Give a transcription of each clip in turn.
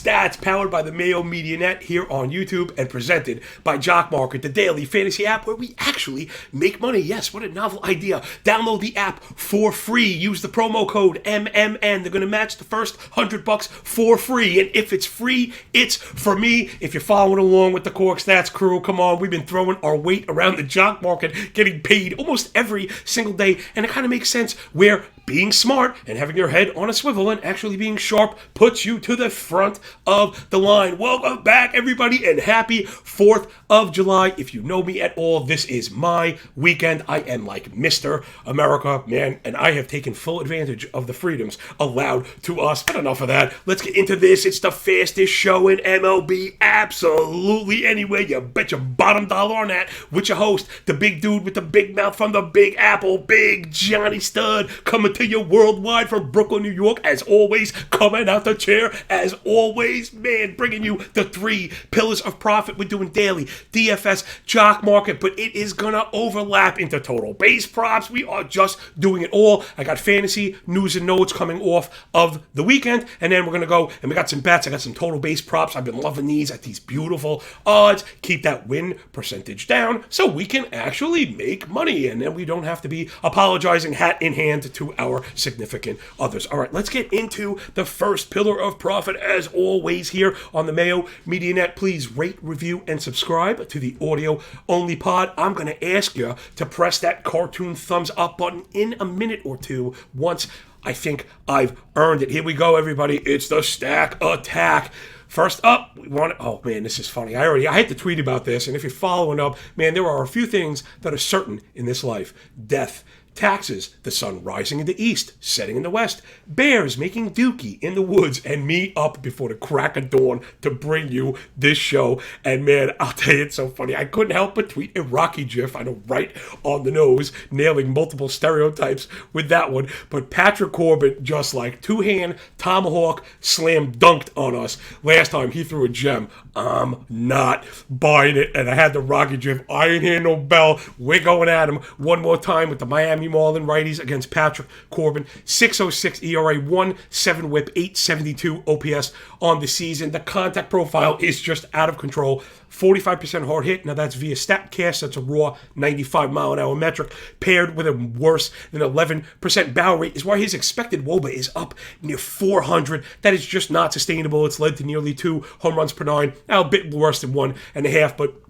Stats, powered by the Mayo Media Net here on YouTube and presented by Jock MKT, the daily fantasy app where we actually make money. Yes, what a novel idea. Download the app for free. Use the promo code MMN. They're going to match the first $100 for free. And if it's free, it's for me. If you're following along with the Cork Stats crew, come on. We've been throwing our weight around the jock market, getting paid almost every single day. And it kind of makes sense where being smart and having your head on a swivel and actually being sharp puts you to the front of the line. Welcome back, everybody, and happy 4th of July. If you know me at all, this is my weekend. I am like Mr. America, man, and I have taken full advantage of the freedoms allowed to us. But enough of that. Let's get into this. It's the fastest show in MLB. Absolutely. Anyway, you bet your bottom dollar on that. With your host, the big dude with the big mouth from the Big Apple, Big Johnny Stud, coming to you worldwide from Brooklyn, New York, as always, coming out the chair, as always, man, bringing you the 3 pillars of profit we're doing daily, DFS, Jock Market, but it is going to overlap into total base props. We are just doing it all. I got fantasy news and notes coming off of the weekend, and then we're going to go, and we got some bets. I got some total base props. I've been loving these at these beautiful odds. Keep that win percentage down so we can actually make money, and then we don't have to be apologizing hat in hand to our significant others. All right, let's get into the first pillar of profit, as always, here on the Mayo Media Net. Please rate, review, and subscribe to the audio-only pod. I'm going to ask you to press that cartoon thumbs up button in a minute or two once I think I've earned it. Here we go, everybody. It's the stack attack. First up, we want to, oh man, this is funny. I had to tweet about this, and if you're following up, man, there are a few things that are certain in this life. Death, taxes, the sun rising in the east, setting in the west, bears making dookie in the woods, and me up before the crack of dawn to bring you this show. And man, I'll tell you, it's so funny. I couldn't help but tweet a Rocky gif. I know, right on the nose, nailing multiple stereotypes with that one. But Patrick Corbin just like two-hand tomahawk slam dunked on us last time he threw a gem. I'm not buying it. And I had the Rocky gif. I ain't hear no bell. We're going at him one more time with the Miami Marlin righties against Patrick Corbin. 6.06 ERA, 1.7 whip, 8.72 OPS on the season. The contact profile is just out of control. 45% hard hit. Now that's via StatCast. That's a raw 95-mile-an-hour metric. Paired with a worse than 11% barrel rate is why his expected WOBA is up near 400. That is just not sustainable. It's led to nearly 2 home runs per 9. Now a bit worse than 1.5, but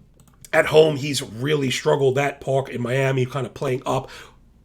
at home he's really struggled. That park in Miami kind of playing up.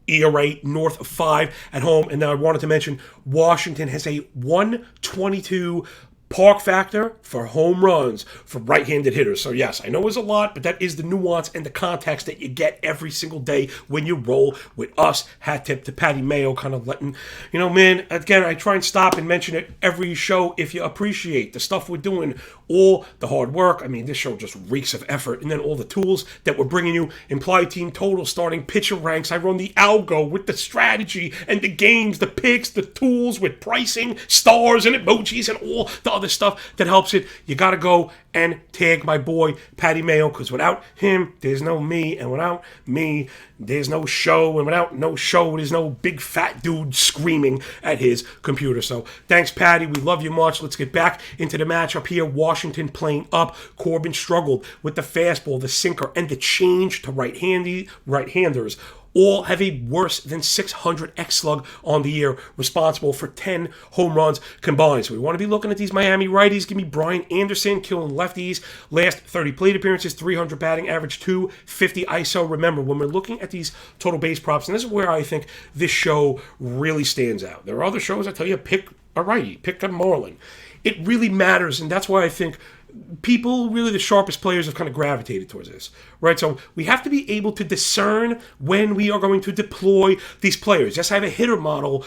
ERA north of 5 at home. And now I wanted to mention Washington has a 122 park factor for home runs for right-handed hitters. So yes, I know it was a lot, but that is the nuance and the context that you get every single day when you roll with us. Hat tip to Patty Mayo, kind of letting, you know, man, again, I try and stop and mention it every show if you appreciate the stuff we're doing, all the hard work. I mean, this show just reeks of effort. And then all the tools that we're bringing you, implied team total, starting pitcher ranks. I run the algo with the strategy and the games, the picks, the tools with pricing, stars and emojis and all the other stuff that helps it. You got to go and tag my boy Patty Mayo, because without him, there's no me, and without me, there's no show, and without no show, there's no big fat dude screaming at his computer. So thanks, Patty. We love you much. Let's get back into the matchup here. Washington playing up. Corbin struggled with the fastball, the sinker, and the change to right-handers. All have a worse than 600 X-slug on the year, responsible for 10 home runs combined. So we want to be looking at these Miami righties. Give me Brian Anderson killing lefties. Last 30 plate appearances, 300 batting average, 250 ISO. Remember, when we're looking at these total base props, and this is where I think this show really stands out. There are other shows that tell you pick a righty, pick a Marlin. It really matters, and that's why I think people, really the sharpest players, have kind of gravitated towards this, right? So we have to be able to discern when we are going to deploy these players. Yes, I have a hitter model,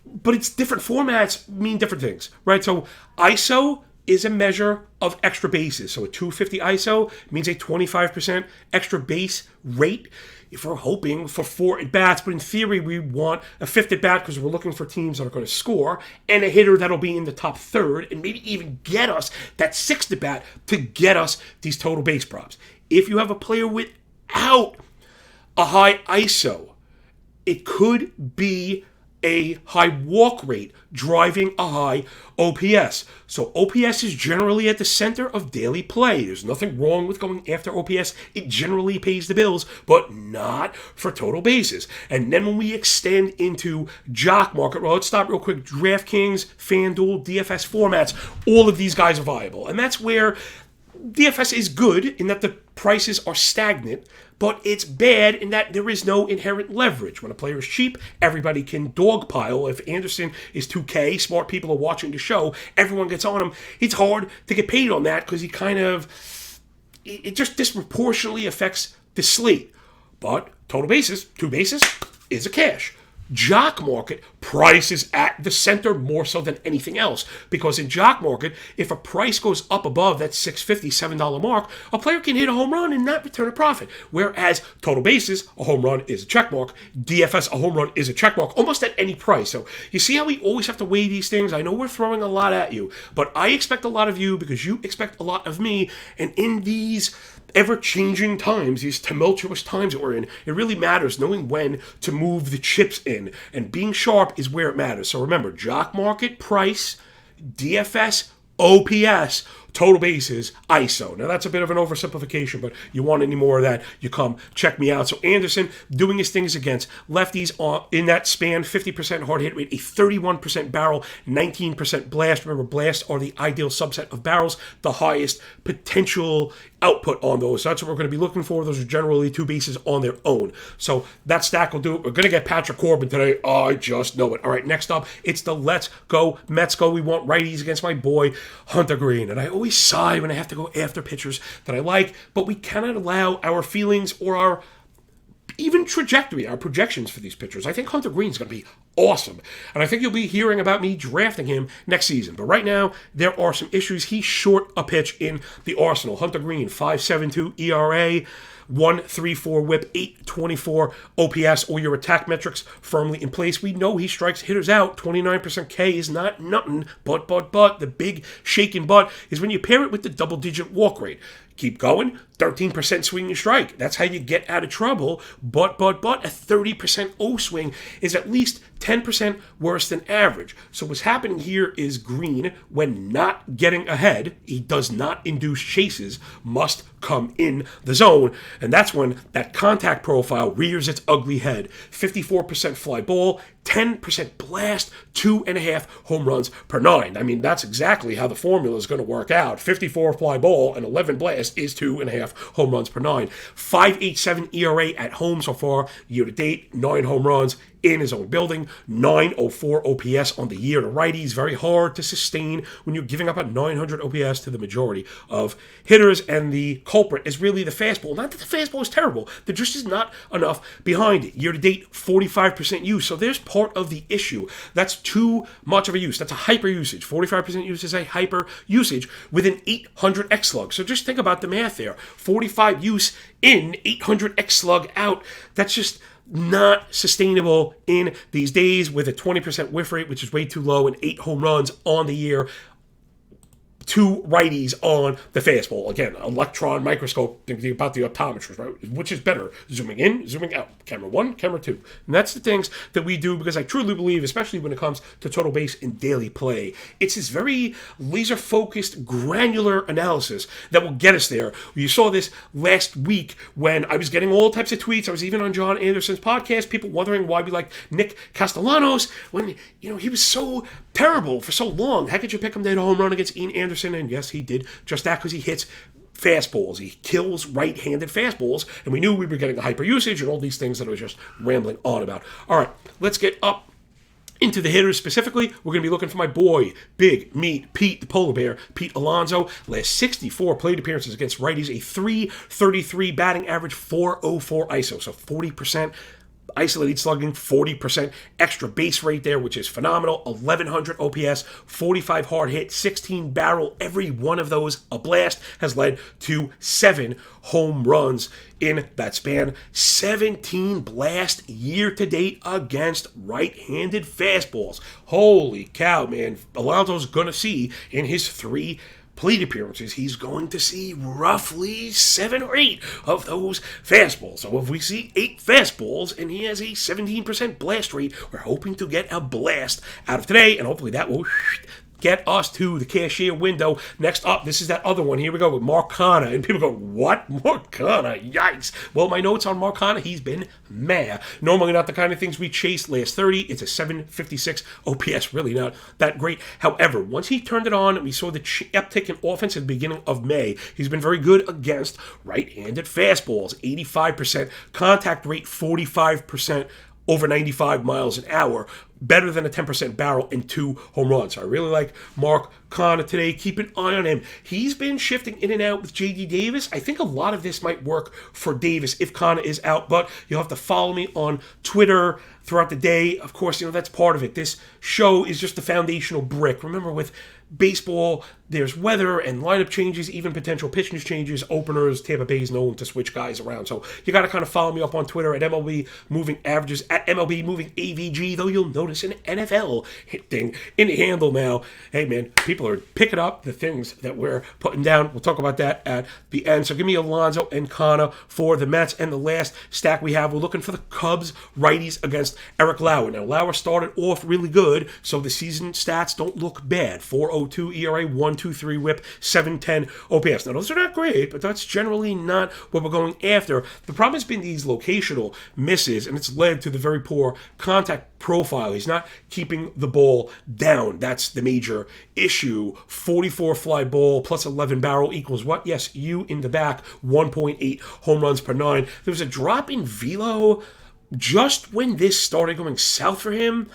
but it's different formats mean different things, right? So ISO is a measure of extra bases. So a 250 ISO means a 25% extra base rate if we're hoping for 4 at-bats. But in theory, we want a 5th at-bat because we're looking for teams that are going to score, and a hitter that'll be in the top third and maybe even get us that 6th at-bat to get us these total base props. If you have a player without a high ISO, it could be a high walk rate, driving a high OPS. So OPS is generally at the center of daily play. There's nothing wrong with going after OPS. It generally pays the bills, but not for total bases. And then when we extend into Jock Market, well, let's stop real quick. DraftKings, FanDuel, DFS formats, all of these guys are viable. And that's where DFS is good in that the prices are stagnant, but it's bad in that there is no inherent leverage. When a player is cheap, everybody can dogpile. If Anderson is 2K, smart people are watching the show, everyone gets on him. It's hard to get paid on that because it just disproportionately affects the slate. But total bases, 2 bases, is a cash. Jock Market, price is at the center more so than anything else. Because in Jock Market, if a price goes up above that $6.50, $7 mark, a player can hit a home run and not return a profit. Whereas total bases, a home run is a check mark. DFS, a home run is a check mark, almost at any price. So you see how we always have to weigh these things? I know we're throwing a lot at you, but I expect a lot of you because you expect a lot of me. And in these ever-changing times, these tumultuous times that we're in, it really matters knowing when to move the chips in. And being sharp is where it matters. So remember, Jock Market, price, DFS, OPS, total bases, ISO. Now that's a bit of an oversimplification, but you want any more of that, you come check me out. So Anderson doing his things against lefties in that span, 50% hard hit rate, a 31% barrel, 19% blast. Remember, blasts are the ideal subset of barrels, the highest potential output on those. So that's what we're going to be looking for. Those are generally 2 bases on their own. So that stack will do it. We're going to get Patrick Corbin today. I just know it. All right, next up, it's the Let's Go Mets Go. We want righties against my boy Hunter Green. And I always sigh when I have to go after pitchers that I like, but we cannot allow our feelings or our even trajectory, our projections for these pitchers. I think Hunter Green's going to be awesome. And I think you'll be hearing about me drafting him next season. But right now, there are some issues. He's short a pitch in the arsenal. Hunter Green, 5.72 ERA, 1.34 whip, 8.24 OPS. All your attack metrics firmly in place. We know he strikes hitters out. 29% K is not nothing. But the big shaking but is when you pair it with the double-digit walk rate. Keep going, 13% swing and strike. That's how you get out of trouble. But a 30% O swing is at least 10% worse than average. So what's happening here is Green, when not getting ahead, he does not induce chases, must come in the zone. And that's when that contact profile rears its ugly head. 54% fly ball, 10% blast, 2.5 home runs per 9. I mean, that's exactly how the formula is going to work out. 54 fly ball and 11 blast is 2.5 home runs per 9. 5.87 ERA at home so far, year to date, 9 home runs in his own building, 904 OPS on the year to righties. Very hard to sustain when you're giving up a 900 OPS to the majority of hitters, and the culprit is really the fastball. Not that the fastball is terrible, there just is not enough behind it. Year to date, 45% use, so there's part of the issue. That's too much of a use. That's a hyper usage. 45% use is a hyper usage with an 800 X slug. So just think about the math there. 45 use in, 800 X slug out. That's just not sustainable in these days with a 20% whiff rate, which is way too low, and 8 home runs on the year. 2 righties on the fastball. Again, electron microscope, thinking about the optometrist, right? Which is better, zooming in, zooming out, camera 1, camera 2. And that's the things that we do because I truly believe, especially when it comes to total base in daily play, it's this very laser-focused, granular analysis that will get us there. You saw this last week when I was getting all types of tweets. I was even on John Anderson's podcast, people wondering why we like Nick Castellanos when, he was so terrible for so long. How could you pick him to hit a home run against Ian Anderson? And yes, he did just that because he hits fastballs. He kills right-handed fastballs, and we knew we were getting a hyper usage and all these things that I was just rambling on about. All right, let's get up into the hitters specifically. We're going to be looking for my boy, Big Meat Pete, the polar bear, Pete Alonso. Last 64 plate appearances against righties, a 333 batting average, 404 ISO, so 40% isolated slugging, 40% extra base rate there, which is phenomenal. 1100 OPS, 45 hard hit, 16 barrel. Every one of those a blast has led to 7 home runs in that span. 17 blast year to date against right-handed fastballs. Holy cow, man. Alonso's gonna see in his 3+ plate appearances, he's going to see roughly 7 or 8 of those fastballs. So if we see 8 fastballs and he has a 17% blast rate, we're hoping to get a blast out of today, and hopefully that will get us to the cashier window. Next up, this is that other one. Here we go with Marcana. And people go, what? Marcana? Yikes. Well, my notes on Marcana, he's been meh. Normally not the kind of things we chased last 30. It's a 756 OPS. Really not that great. However, once he turned it on, we saw the uptick in offense at the beginning of May. He's been very good against right-handed fastballs. 85%. Contact rate, 45%. Over 95 miles an hour, better than a 10% barrel and 2 home runs. So I really like Mark Canha today. Keep an eye on him. He's been shifting in and out with J.D. Davis. I think a lot of this might work for Davis if Canha is out, but you'll have to follow me on Twitter throughout the day. Of course, that's part of it. This show is just the foundational brick. Remember, with baseball, there's weather and lineup changes, even potential pitching changes, openers. Tampa Bay is known to switch guys around. So you got to kind of follow me up on Twitter at MLB Moving Averages, at MLB Moving AVG, though you'll notice an NFL thing in the handle now. Hey, man, people are picking up the things that we're putting down. We'll talk about that at the end. So give me Alonso and Canha for the Mets. And the last stack we have, we're looking for the Cubs righties against Eric Lauer. Now, Lauer started off really good, so the season stats don't look bad. 4.02 ERA, 1.23 whip, 7.10 OPS. Now, those are not great, but that's generally not what we're going after. The problem has been these locational misses, and it's led to the very poor contact profile. He's not keeping the ball down. That's the major issue. 44 fly ball plus 11 barrel equals what? Yes, you in the back, 1.8 home runs per 9. There was a drop in velo just when this started going south for him,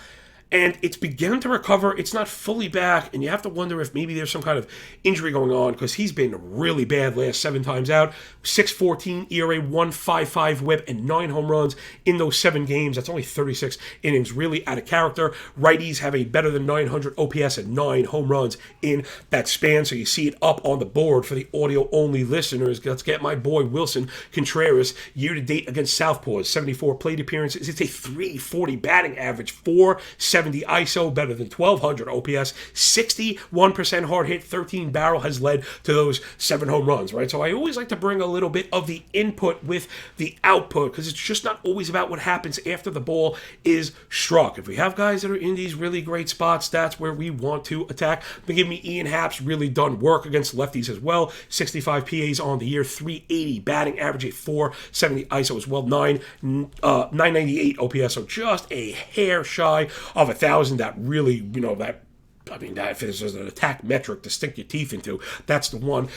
and it's begun to recover. It's not fully back, and you have to wonder if maybe there's some kind of injury going on, because he's been really bad last 7 times out. 6.14 ERA, 1.55 whip, and 9 home runs in those 7 games. That's only 36 innings, really out of character. Righties have a better than 900 OPS and 9 home runs in that span, so you see it up on the board for the audio-only listeners. Let's get my boy Wilson Contreras year-to-date against Southpaws. 74 plate appearances. It's a 340 batting average, 470 ISO, better than 1,200 OPS, 61% hard hit, 13 barrel has led to those 7 home runs, right? So I always like to bring a little bit of the input with the output, because it's just not always about what happens after the ball is struck. If we have guys that are in these really great spots, that's where we want to attack. But give me Ian Happ's really done work against lefties as well. 65 PAs on the year, 380 batting average, at 470 ISO as well, 998 OPS, so just a hair shy of 1,000. That really, that if there's an attack metric to stick your teeth into, that's the one.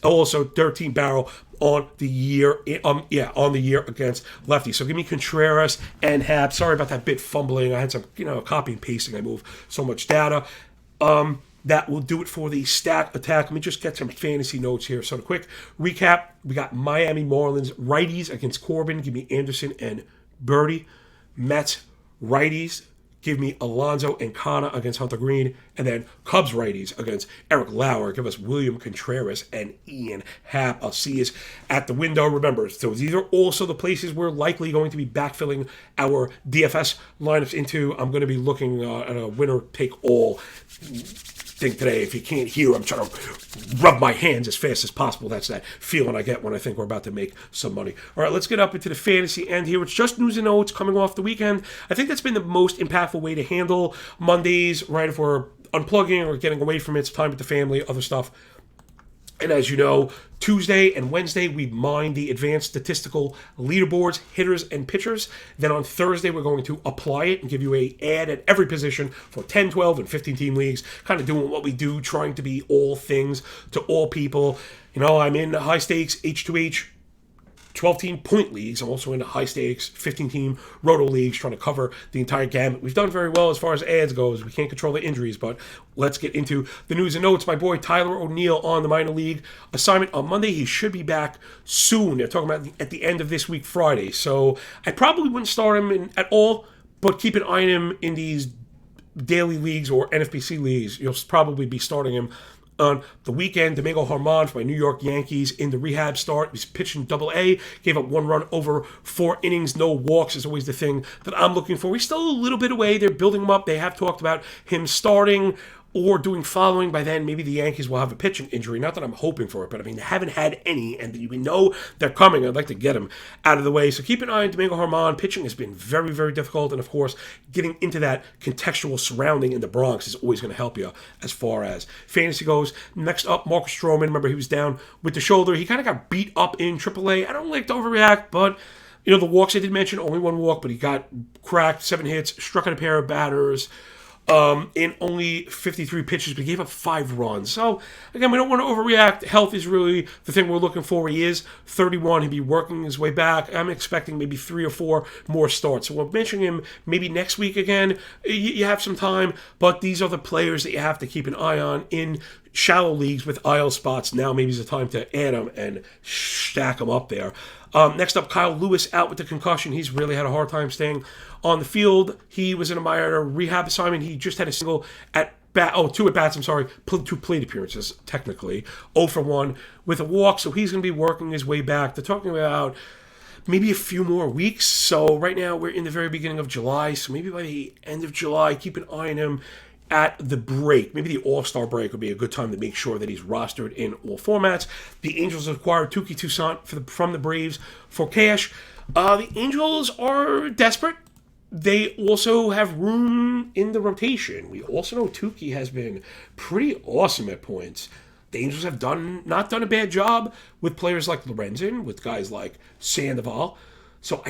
Also, 13 barrel on the year, on the year against lefties. So give me Contreras and Happ. Sorry about that bit fumbling. I had some, copy and pasting. I move so much data. That will do it for the stat attack. Let me just get some fantasy notes here. So, the quick recap: we got Miami Marlins righties against Corbin. Give me Anderson and Birdie. Mets righties. Give me Alonso and Canha against Hunter Green. And then Cubs righties against Eric Lauer. Give us William Contreras and Ian Happ. I'll see you at the window. Remember, so these are also the places we're likely going to be backfilling our DFS lineups into. I'm going to be looking at a winner-take-all thing today. If you can't hear, I'm trying to rub my hands as fast as possible. That's that feeling I get when I think we're about to make some money. All right, let's get up into the fantasy end here. It's just news and notes coming off the weekend. I think that's been the most impactful way to handle Mondays, right? If we're unplugging or getting away from it, it's time with the family, other stuff. And as you know, Tuesday and Wednesday, we mine the advanced statistical leaderboards, hitters and pitchers. Then on Thursday, we're going to apply it and give you a ad at every position for 10, 12, and 15-team leagues, kind of doing what we do, trying to be all things to all people. I'm in high-stakes H2H 12-team point leagues. I'm also in high-stakes 15-team roto leagues, trying to cover the entire gamut. We've done very well as far as ads goes. We can't control the injuries, but let's get into the news and notes. My boy Tyler O'Neill on the minor league assignment on Monday. He should be back soon. They're talking about at the end of this week, Friday. So I probably wouldn't start him at all, but keep an eye on him in these daily leagues or NFBC leagues. You'll probably be starting him on the weekend. Domingo Germán for my New York Yankees in the rehab start. He's pitching Double-A, gave up 1 run over 4 innings, no walks is always the thing that I'm looking for. He's still a little bit away. They're building him up. They have talked about him starting or doing following. By then, maybe the Yankees will have a pitching injury. Not that I'm hoping for it, but I mean, they haven't had any, and we know they're coming. I'd like to get them out of the way. So keep an eye on Domingo Germán. Pitching has been very, very difficult, and of course, getting into that contextual surrounding in the Bronx is always going to help you as far as fantasy goes. Next up, Marcus Stroman. Remember, he was down with the shoulder. He kind of got beat up in AAA. I don't like to overreact, but the walks I did mention, only one walk, but he got cracked, 7 hits, struck at a pair of batters. In only 53 pitches, but he gave up 5 runs. So, again, we don't want to overreact. Health is really the thing we're looking for. He is 31. He'll be working his way back. I'm expecting maybe 3 or 4 more starts. So we're mentioning him maybe next week again. You have some time, but these are the players that you have to keep an eye on in shallow leagues with IL spots. Now maybe it's the time to add them and stack them up there. Next up, Kyle Lewis out with the concussion. He's really had a hard time staying on the field. He was in a minor rehab assignment. He just had a single at bat. 2 at bats. 2 plate appearances, technically. 0 for 1 with a walk. So he's going to be working his way back. They're talking about maybe a few more weeks. So right now we're in the very beginning of July. So maybe by the end of July, keep an eye on him at the break. Maybe the All-Star break would be a good time to make sure that he's rostered in all formats. The Angels acquired Touki Toussaint from the Braves for cash. The Angels are desperate. They also have room in the rotation. We also know Touki has been pretty awesome at points. The Angels have not done a bad job with players like Lorenzen, with guys like Sandoval. So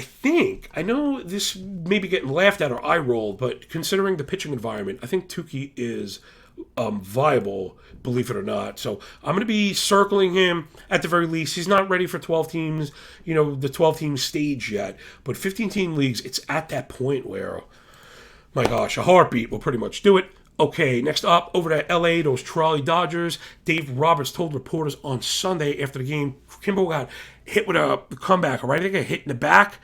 I know this may be getting laughed at or eye-rolled, but considering the pitching environment, I think Touki is viable, believe it or not. So I'm going to be circling him at the very least. He's not ready for 12 teams, the 12-team stage yet. But 15-team leagues, it's at that point where, my gosh, a heartbeat will pretty much do it. Okay, next up, over to L.A., those Trolley Dodgers. Dave Roberts told reporters on Sunday after the game, Kimbrel got hit with a comeback, right? I think got hit in the back,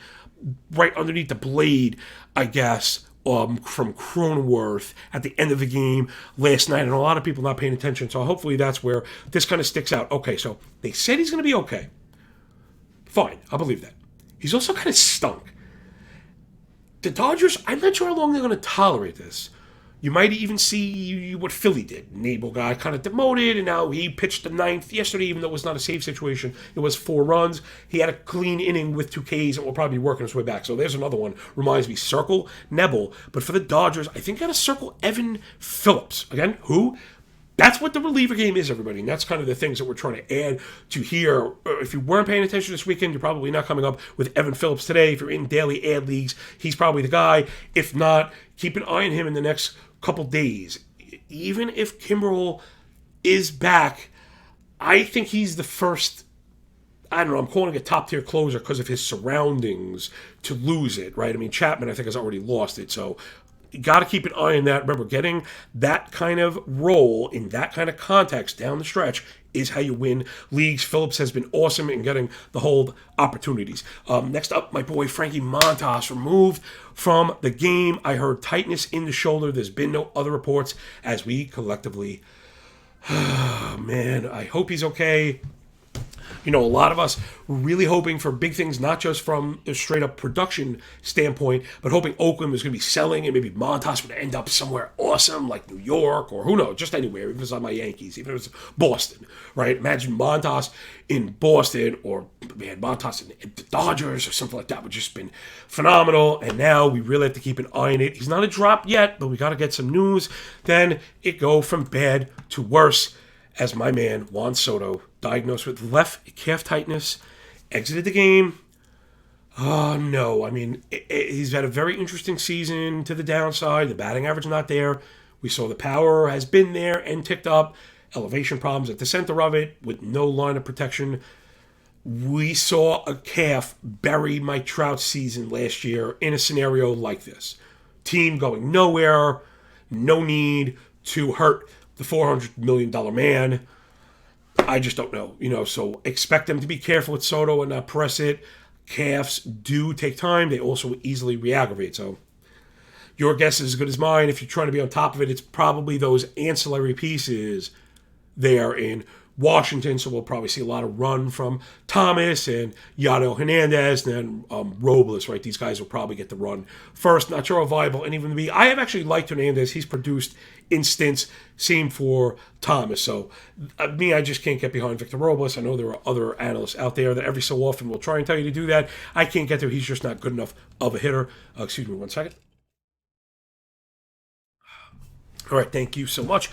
right underneath the blade, I guess, from Cronenworth at the end of the game last night, and a lot of people not paying attention, so hopefully that's where this kind of sticks out. Okay, so they said he's going to be okay. Fine, I believe that. He's also kind of stunk. The Dodgers, I'm not sure how long they're going to tolerate this. You might even see what Philly did. Nabel got kind of demoted, and now he pitched the 9th yesterday, even though it was not a save situation. It was 4 runs. He had a clean inning with 2 Ks, and will probably be working his way back. So there's another one. Reminds me, circle Nebel. But for the Dodgers, I think I got to circle Evan Phillips. Again, who? That's what the reliever game is, everybody. And that's kind of the things that we're trying to add to here. If you weren't paying attention this weekend, you're probably not coming up with Evan Phillips today. If you're in daily ad leagues, he's probably the guy. If not, keep an eye on him in the next couple days. Even if Kimbrel is back, I think he's the first, I'm calling it a top-tier closer because of his surroundings to lose it, right? I mean, Chapman, I think, has already lost it, so you got to keep an eye on that. Remember, getting that kind of role in that kind of context down the stretch is how you win leagues. Phillips has been awesome in getting the hold opportunities. Next up, my boy Frankie Montas removed from the game. I heard tightness in the shoulder. There's been no other reports as we collectively, man, I hope he's okay. A lot of us were really hoping for big things, not just from a straight-up production standpoint, but hoping Oakland was going to be selling and maybe Montas would end up somewhere awesome like New York or who knows, just anywhere, even if it was on my Yankees, even if it was Boston, right? Imagine Montas in Boston or, man, Montas in the Dodgers or something like that would just been phenomenal, and now we really have to keep an eye on it. He's not a drop yet, but we got to get some news. Then it go from bad to worse as my man Juan Soto, diagnosed with left calf tightness, exited the game. Oh, no. I mean, he's had a very interesting season to the downside. The batting average not there. We saw the power has been there and ticked up. Elevation problems at the center of it with no line of protection. We saw a calf bury Mike Trout's season last year in a scenario like this. Team going nowhere, no need to hurt the $400 million man. I just don't know, so expect them to be careful with Soto and not press it. Calves do take time. They also easily re-aggravate. So your guess is as good as mine. If you're trying to be on top of it, it's probably those ancillary pieces there in Washington, so we'll probably see a lot of run from Thomas and Yadiel Hernandez, and then Robles, right? These guys will probably get the run first. Not sure how viable any of them will be. I have actually liked Hernandez. He's produced in stints. Same for Thomas. So, I just can't get behind Victor Robles. I know there are other analysts out there that every so often will try and tell you to do that. I can't get there. He's just not good enough of a hitter. Excuse me 1 second. All right, thank you so much.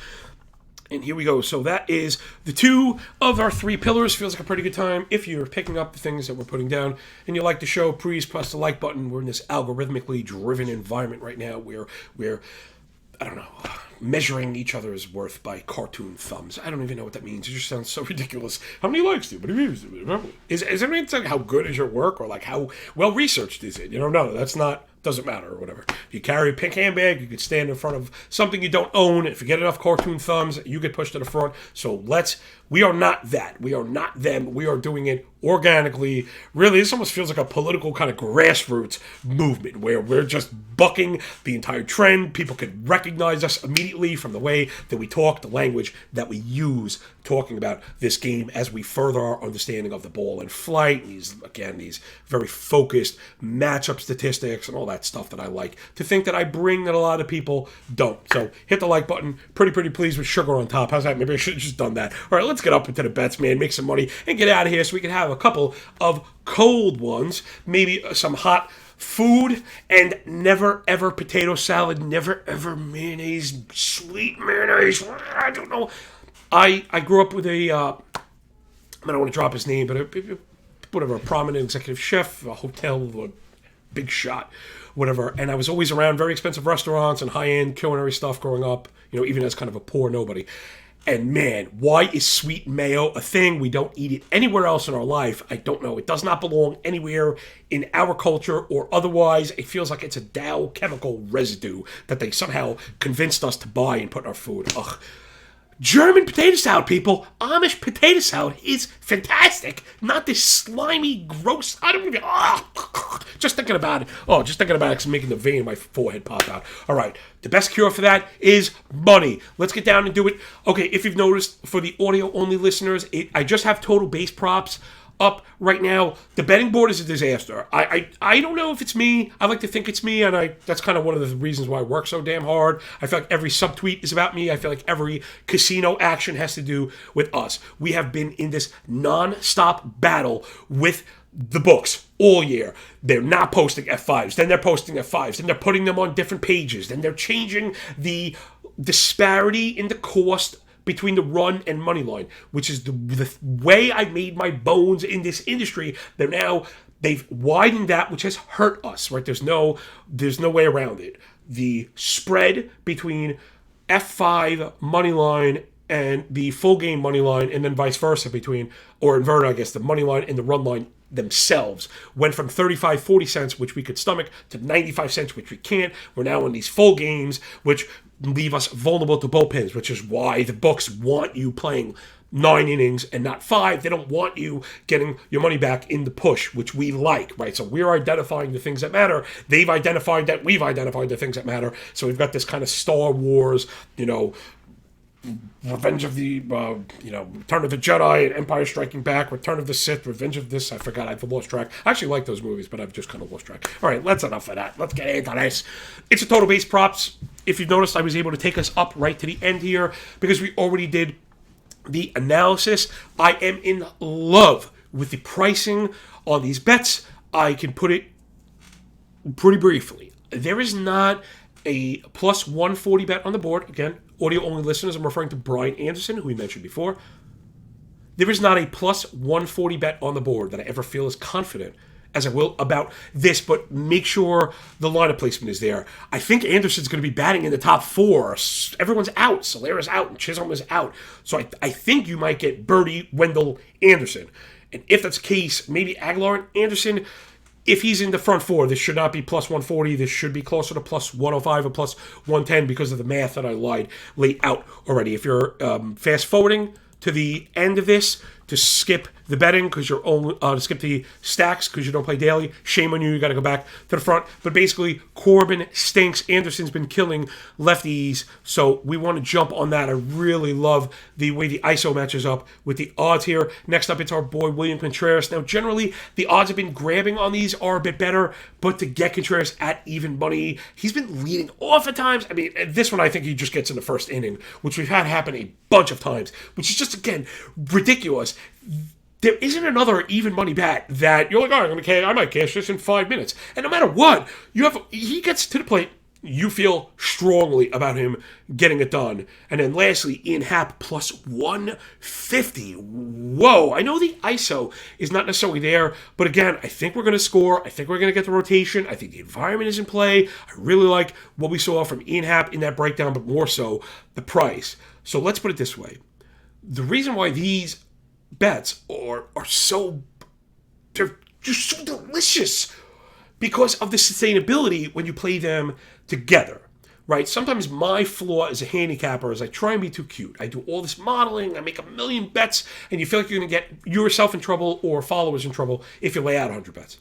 And here we go. So that is the 2 of our 3 pillars. Feels like a pretty good time. If you're picking up the things that we're putting down and you like the show, please press the like button. We're in this algorithmically driven environment right now where we're, I don't know, measuring each other's worth by cartoon thumbs. I don't even know what that means. It just sounds so ridiculous. How many likes do you? Is it like how good is your work, or like how well researched is it? No, that's not. Doesn't matter or whatever. If you carry a pink handbag, you could stand in front of something you don't own. If you get enough cartoon thumbs, you get pushed to the front. So we are not that. We are not them. We are doing it organically. Really, this almost feels like a political kind of grassroots movement where we're just bucking the entire trend. People can recognize us immediately from the way that we talk, the language that we use talking about this game as we further our understanding of the ball in flight. These very focused matchup statistics and all that stuff that I like to think that I bring that a lot of people don't. So hit the like button. Pretty pleased with sugar on top. How's that? Maybe I should have just done that. All right, let's get up into the bets, man. Make some money and get out of here so we can have a couple of cold ones. Maybe some hot food and never ever potato salad, never ever mayonnaise, sweet mayonnaise. I don't know. I grew up with I don't want to drop his name, but a prominent executive chef, a hotel, a big shot, whatever. And I was always around very expensive restaurants and high-end culinary stuff growing up, even as kind of a poor nobody. And man, why is sweet mayo a thing? We don't eat it anywhere else in our life. I don't know. It does not belong anywhere in our culture or otherwise. It feels like it's a Dow chemical residue that they somehow convinced us to buy and put in our food. Ugh. German potato salad, people. Amish potato salad is fantastic. Not this slimy, gross. I don't even. Just thinking about it. Just thinking about it's making the vein in my forehead pop out. All right. The best cure for that is money. Let's get down and do it. Okay, if you've noticed, for the audio-only listeners, I just have total base props up right now. The betting board is a disaster. I don't know if it's me. I like to think it's me, and that's kind of one of the reasons why I work so damn hard. I feel like every subtweet is about me. I feel like every casino action has to do with us. We have been in this non-stop battle with the books all year. They're not posting F5s. Then they're posting F5s. Then they're putting them on different pages. Then they're changing the disparity in the cost between the run and money line, which is the way I made my bones in this industry. They've widened that, which has hurt us, right? There's no way around it. The spread between F5 money line and the full game money line, and then vice versa or inverted, I guess, the money line and the run line themselves went from 35-40 cents, which we could stomach, to 95 cents, which we can't. We're now in these full games, which leave us vulnerable to bullpens, which is why the books want you playing 9 innings and not 5. They don't want you getting your money back in the push, which we like, right? So we're identifying the things that matter. They've identified that. We've identified the things that matter. So we've got this kind of Star Wars, Revenge of the, Return of the Jedi, and Empire Striking Back, Return of the Sith, Revenge of this. I forgot. I've lost track. I actually like those movies, but I've just kind of lost track. All right, that's enough of that. Let's get into this. It's a total base props. If you've noticed, I was able to take us up right to the end here because we already did the analysis. I am in love with the pricing on these bets. I can put it pretty briefly. There is not a plus 140 bet on the board. Again, audio-only listeners, I'm referring to Brian Anderson, who we mentioned before. There is not a plus 140 bet on the board that I ever feel as confident as I will about this, but make sure the lineup placement is there. I think Anderson's going to be batting in the top 4. Everyone's out. Solera's out, and Chisholm is out. So I think you might get Birdie, Wendell, Anderson. And if that's the case, maybe Aguilar and Anderson. If he's in the front 4, this should not be plus 140. This should be closer to plus 105 or plus 110 because of the math that I laid out already. If you're fast forwarding to the end of this, to skip the betting because you're only to skip the stacks because you don't play daily. Shame on you. You got to go back to the front. But basically, Corbin stinks. Anderson's been killing lefties, so we want to jump on that. I really love the way the ISO matches up with the odds here. Next up, it's our boy William Contreras. Now, generally, the odds have been grabbing on these are a bit better, but to get Contreras at even money, he's been leading off at times. I mean, this one I think he just gets in the first inning, which we've had happen a bunch of times, which is just, again, ridiculous. There isn't another even money bet that you're like, all right, I might cash this in 5 minutes. And no matter what, he gets to the plate, you feel strongly about him getting it done. And then lastly, Ian Happ plus 150. Whoa, I know the ISO is not necessarily there, but again, I think we're going to score. I think we're going to get the rotation. I think the environment is in play. I really like what we saw from Ian Happ in that breakdown, but more so the price. So let's put it this way. The reason why these bets are so, they're just so delicious because of the sustainability when you play them together, right? Sometimes my flaw as a handicapper is I try and be too cute. I do all this modeling, I make a million bets, and you feel like you're going to get yourself in trouble or followers in trouble if you lay out 100 bets.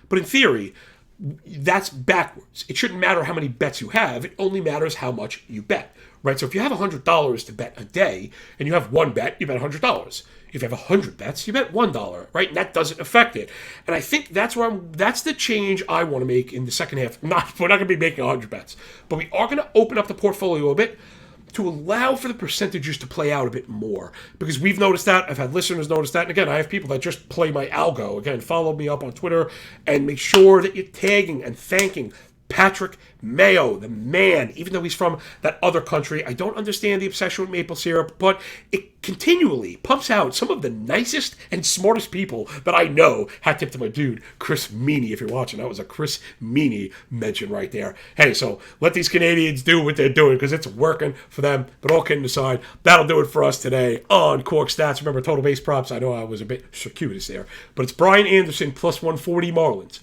But in theory, that's backwards. It shouldn't matter how many bets you have. It only matters how much you bet, right? So if you have $100 to bet a day and you have one bet, you bet $100. If you have 100 bets, you bet $1, right? And that doesn't affect it. And I think that's the change I want to make in the second half. We're not going to be making 100 bets, but we are going to open up the portfolio a bit to allow for the percentages to play out a bit more. Because we've noticed that. I've had listeners notice that. And again, I have people that just play my algo. Again, follow me up on Twitter and make sure that you're tagging and thanking Patrick Mayo, the man, even though he's from that other country. I don't understand the obsession with maple syrup, but it continually pumps out some of the nicest and smartest people that I know. Hat tip to my dude, Chris Meany, if you're watching. That was a Chris Meany mention right there. Hey, so let these Canadians do what they're doing because it's working for them. But all kidding aside, that'll do it for us today on Cork Stats. Remember, total base props. I know I was a bit circuitous there, but it's Brian Anderson plus 140 Marlins.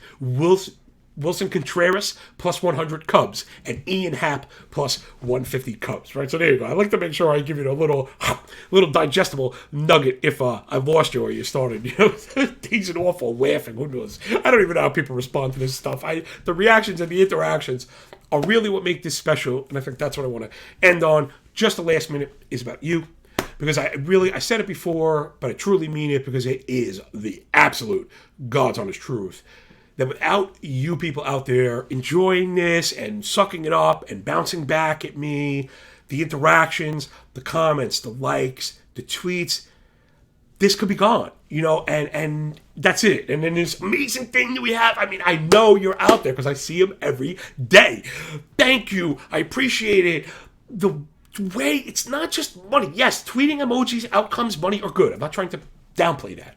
Wilson Contreras plus 100 Cubs, and Ian Happ plus 150 Cubs, right? So there you go. I like to make sure I give you a little digestible nugget if I lost you or you started, teasing off or laughing. Who knows? I don't even know how people respond to this stuff. The reactions and the interactions are really what make this special, and I think that's what I want to end on. Just the last minute is about you. Because I said it before, but I truly mean it because it is the absolute God's honest truth. That without you people out there enjoying this and sucking it up and bouncing back at me, the interactions, the comments, the likes, the tweets, this could be gone, and that's it. And then this amazing thing that we have, I mean, I know you're out there because I see them every day. Thank you. I appreciate it. The way, it's not just money. Yes, tweeting emojis, outcomes, money are good. I'm not trying to downplay that.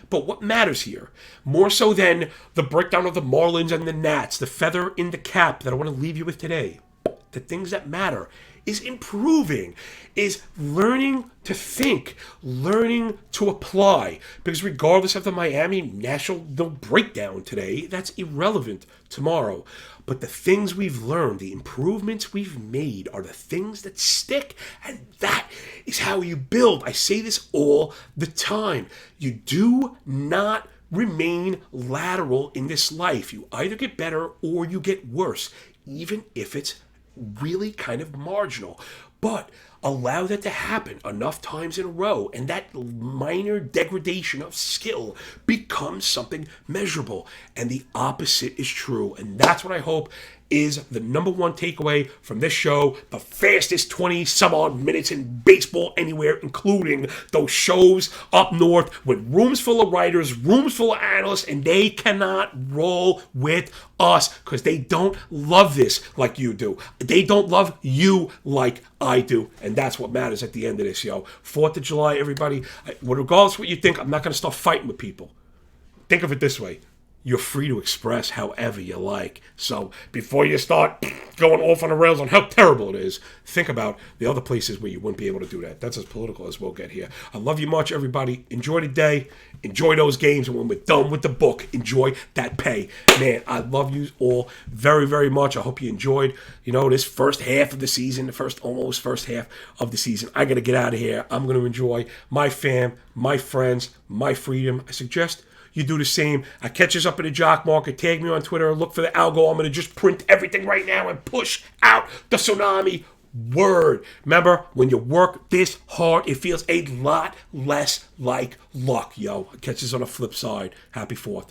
But what matters here, more so than the breakdown of the Marlins and the Nats, the feather in the cap that I want to leave you with today, the things that matter is improving, is learning to think, learning to apply. Because regardless of the Miami National breakdown today, that's irrelevant tomorrow. But the things we've learned, the improvements we've made are the things that stick. And that is how you build. I say this all the time. You do not remain lateral in this life. You either get better or you get worse, even if it's really kind of marginal. But allow that to happen enough times in a row, and that minor degradation of skill becomes something measurable. And the opposite is true. And that's what I hope is the number one takeaway from this show, the fastest 20 some odd minutes in baseball anywhere, including those shows up north with rooms full of writers, rooms full of analysts, and they cannot roll with us because they don't love this like you do. They don't love you like I do, and that's what matters at the end of this, 4th of July, everybody, regardless of what you think, I'm not going to start fighting with people. Think of it this way. you're free to express however you like. So before you start going off on the rails on how terrible it is, think about the other places where you wouldn't be able to do that. That's as political as we'll get here. I love you much, everybody. Enjoy the day. Enjoy those games. And when we're done with the book, enjoy that pay. Man, I love you all very, very much. I hope you enjoyed, this first half of the season, almost first half of the season. I got to get out of here. I'm going to enjoy my fam, my friends, my freedom. I suggest you do the same. I catch us up in the Jock Market. Tag me on Twitter. Look for the algo. I'm going to just print everything right now and push out the tsunami word. Remember, when you work this hard, it feels a lot less like luck, yo. Catch us on the flip side. Happy 4th.